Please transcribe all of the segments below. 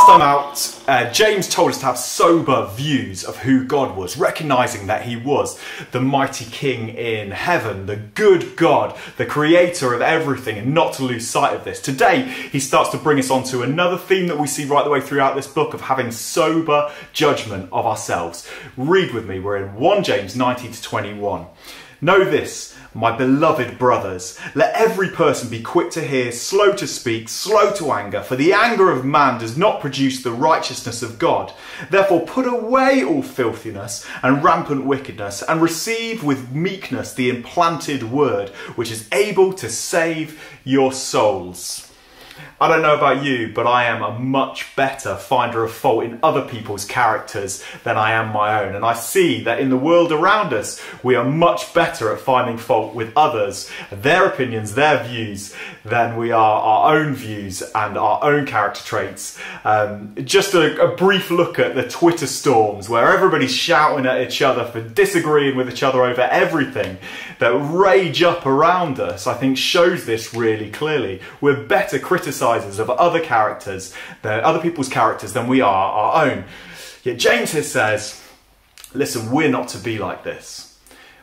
time out, James told us to have sober views of who God was, recognising that he was the mighty King in heaven, the good God, the creator of everything, and not to lose sight of this. Today, he starts to bring us on to another theme that we see right the way throughout this book of having sober judgment of ourselves. Read with me, we're in 1 James 19 to 21. Know this, my beloved brothers, let every person be quick to hear, slow to speak, slow to anger, for the anger of man does not produce the righteousness of God. Therefore put away all filthiness and rampant wickedness, and receive with meekness the implanted word, which is able to save your souls. I don't know about you, but I am a much better finder of fault in other people's characters than I am my own. And I see that in the world around us, we are much better at finding fault with others, their opinions, their views, than we are our own views and our own character traits. Just a brief look at the Twitter storms where everybody's shouting at each other for disagreeing with each other over everything that rage up around us, I think shows this really clearly. We're better criticisers of other characters, other people's characters, than we are our own. Yet James here says, listen, we're not to be like this.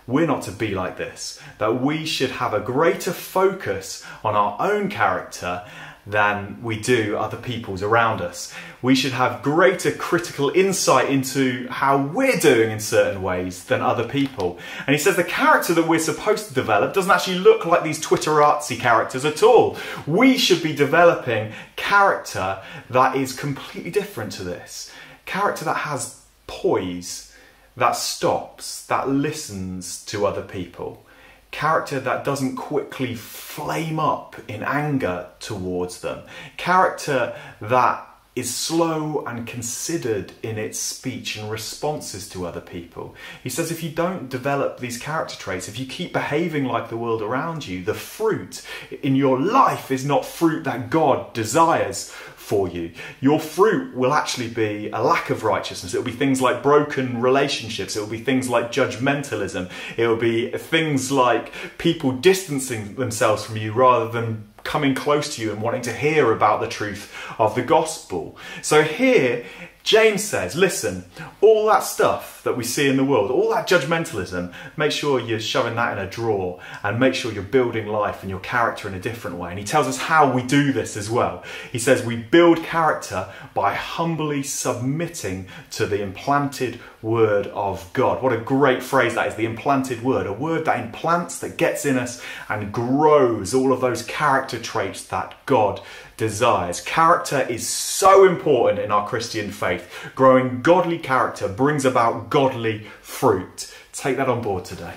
We're not to be like this. That we should have a greater focus on our own character than we do other people's around us. We should have greater critical insight into how we're doing in certain ways than other people. And he says the character that we're supposed to develop doesn't actually look like these Twitterati characters at all. We should be developing character that is completely different to this. Character that has poise, that stops, that listens to other people. Character that doesn't quickly flame up in anger towards them. Character that is slow and considered in its speech and responses to other people. He says if you don't develop these character traits, if you keep behaving like the world around you, the fruit in your life is not fruit that God desires for you. Your fruit will actually be a lack of righteousness. It will be things like broken relationships. It will be things like judgmentalism. It will be things like people distancing themselves from you rather than coming close to you and wanting to hear about the truth of the gospel. So here, James says, listen, all that stuff that we see in the world, all that judgmentalism, make sure you're shoving that in a drawer and make sure you're building life and your character in a different way. And he tells us how we do this as well. He says we build character by humbly submitting to the implanted word of God. What a great phrase that is, the implanted word, a word that implants, that gets in us and grows all of those character traits that God desires. Character is so important in our Christian faith. Growing godly character brings about godly fruit. Take that on board today.